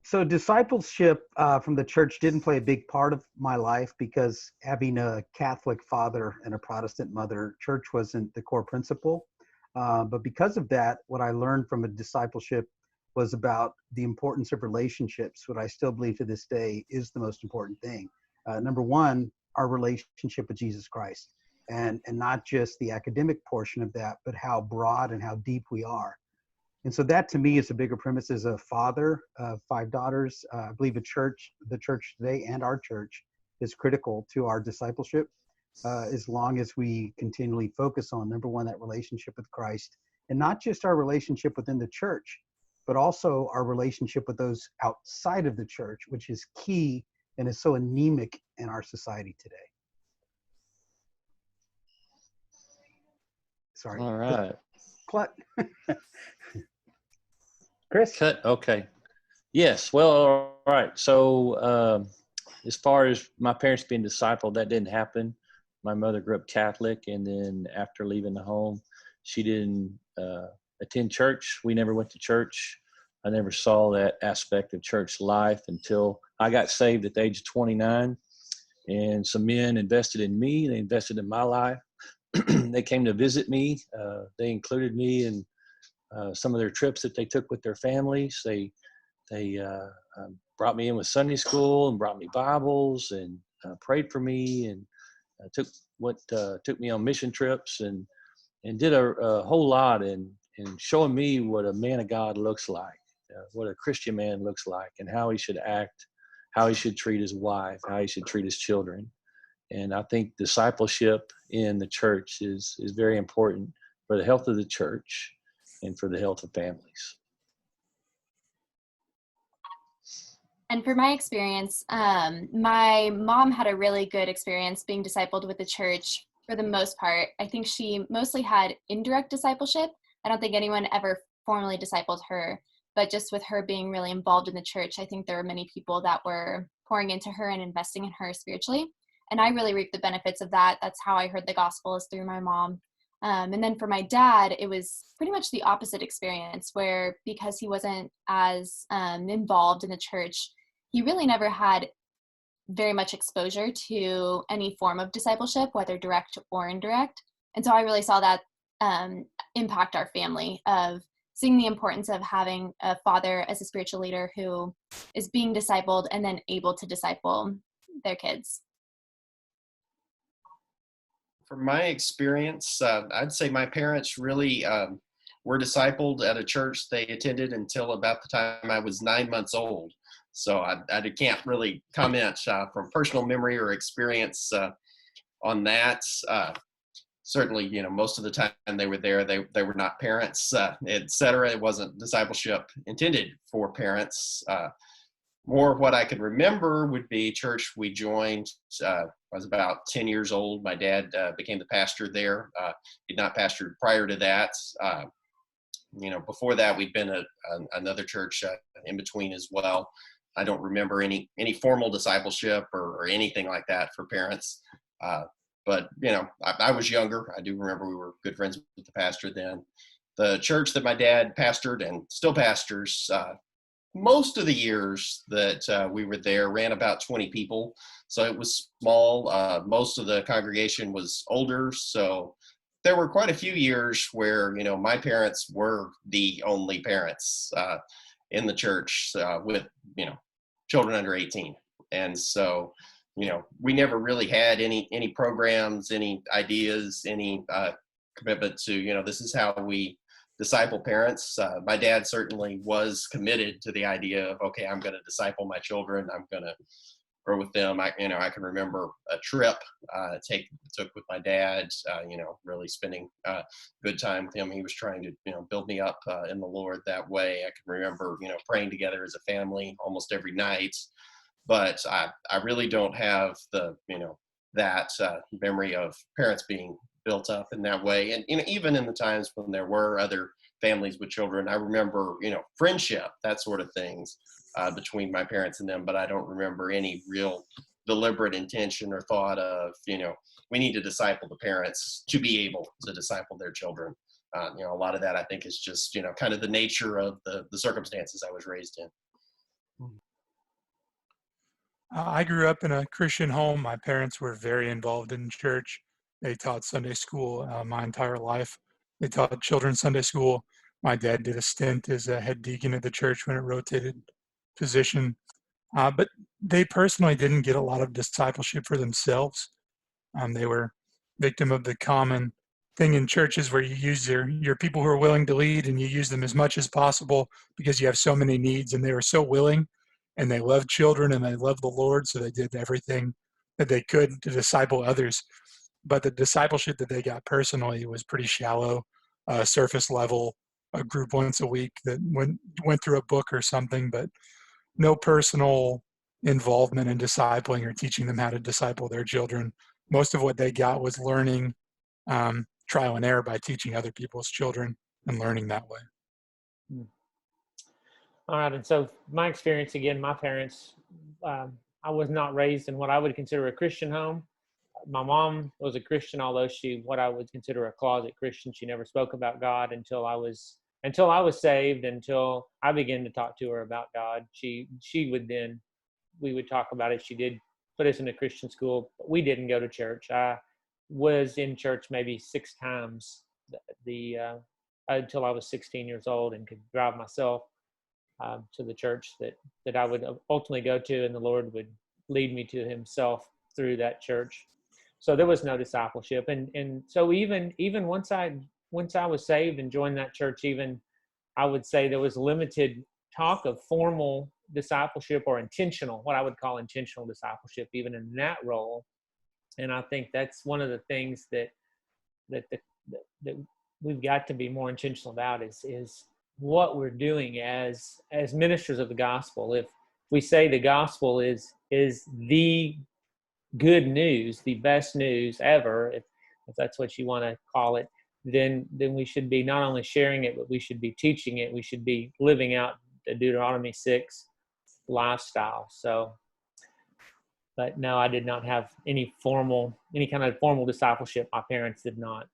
So discipleship from the church didn't play a big part of my life because having a Catholic father and a Protestant mother, church wasn't the core principle. But because of that, what I learned from a discipleship was about the importance of relationships, what I still believe to this day is the most important thing. Number one, our relationship with Jesus Christ, and not just the academic portion of that, but how broad and how deep we are. And so that to me is a bigger premise. As a father of five daughters, I believe the church today and our church is critical to our discipleship, as long as we continually focus on, number one, that relationship with Christ, and not just our relationship within the church, but also our relationship with those outside of the church, which is key and is so anemic in our society today. Sorry. All right. Chris? Cut. Okay. Yes. Well, all right. So as far as my parents being discipled, that didn't happen. My mother grew up Catholic, and then after leaving the home, she didn't attend church. We never went to church. I never saw that aspect of church life until I got saved at the age of 29. And some men invested in me. They invested in my life. They came to visit me. They included me in some of their trips that they took with their families. They brought me in with Sunday school and brought me Bibles and prayed for me and took me on mission trips and did a whole lot in showing me what a man of God looks like, what a Christian man looks like, and how he should act, how he should treat his wife, how he should treat his children. And I think discipleship in the church is very important for the health of the church and for the health of families. And for my experience, my mom had a really good experience being discipled with the church for the most part. I think she mostly had indirect discipleship. I don't think anyone ever formally discipled her, but just with her being really involved in the church, I think there were many people that were pouring into her and investing in her spiritually. And I really reaped the benefits of that. That's how I heard the gospel, is through my mom. And then for my dad, it was pretty much the opposite experience, where because he wasn't as involved in the church, he really never had very much exposure to any form of discipleship, whether direct or indirect. And so I really saw that impact our family, of seeing the importance of having a father as a spiritual leader who is being discipled and then able to disciple their kids. From my experience, I'd say my parents really were discipled at a church they attended until about the time I was 9 months old. So I can't really comment from personal memory or experience on that. Certainly, most of the time they were there, they were not parents, et cetera. It wasn't discipleship intended for parents. More of what I can remember would be church we joined. I was about 10 years old. My dad became the pastor there. He'd not pastored prior to that. Before that, we'd been at another church in between as well. I don't remember any formal discipleship or anything like that for parents. But I was younger. I do remember we were good friends with the pastor then. The church that my dad pastored and still pastors, most of the years that we were there ran about 20 people. So it was small. Most of the congregation was older. So there were quite a few years where, my parents were the only parents in the church with, children under 18. And so, we never really had any programs, any ideas, any commitment to, this is how we disciple parents. My dad certainly was committed to the idea of, okay, I'm going to disciple my children. I'm going to grow with them. I can remember a trip took with my dad, really spending good time with him. He was trying to, build me up in the Lord that way. I can remember, praying together as a family almost every night. But I really don't have the, that memory of parents being built up in that way. And, even in the times when there were other families with children, I remember, friendship, that sort of things between my parents and them, but I don't remember any real deliberate intention or thought of, we need to disciple the parents to be able to disciple their children. A lot of that I think is just, kind of the nature of the circumstances I was raised in. I grew up in a Christian home. My parents were very involved in church. They taught Sunday school my entire life. They taught children's Sunday school. My dad did a stint as a head deacon at the church when it rotated position. But they personally didn't get a lot of discipleship for themselves. They were victim of the common thing in churches where you use your people who are willing to lead, and you use them as much as possible because you have so many needs, and they were so willing, and they loved children and they loved the Lord, so they did everything that they could to disciple others. But the discipleship that they got personally was pretty shallow, surface level, a group once a week that went through a book or something, but no personal involvement in discipling or teaching them how to disciple their children. Most of what they got was learning, trial and error by teaching other people's children and learning that way. All right. And so my experience, again, my parents, I was not raised in what I would consider a Christian home. My mom was a Christian, although what I would consider a closet Christian. She never spoke about God until I was saved, until I began to talk to her about God. We would talk about it. She did put us in a Christian school, but we didn't go to church. I was in church maybe 6 times until I was 16 years old and could drive myself to the church that I would ultimately go to, and the Lord would lead me to himself through that church. So there was no discipleship. And so even once I was saved and joined that church, even I would say there was limited talk of formal discipleship or intentional, what I would call intentional discipleship, even in that role. And I think that's one of the things that we've got to be more intentional about is what we're doing as ministers of the gospel. If we say the gospel is the good news, the best news ever, if that's what you want to call it, then we should be not only sharing it, but we should be teaching it. We should be living out the Deuteronomy 6 lifestyle. So, but no, I did not have any kind of formal discipleship. My parents did not.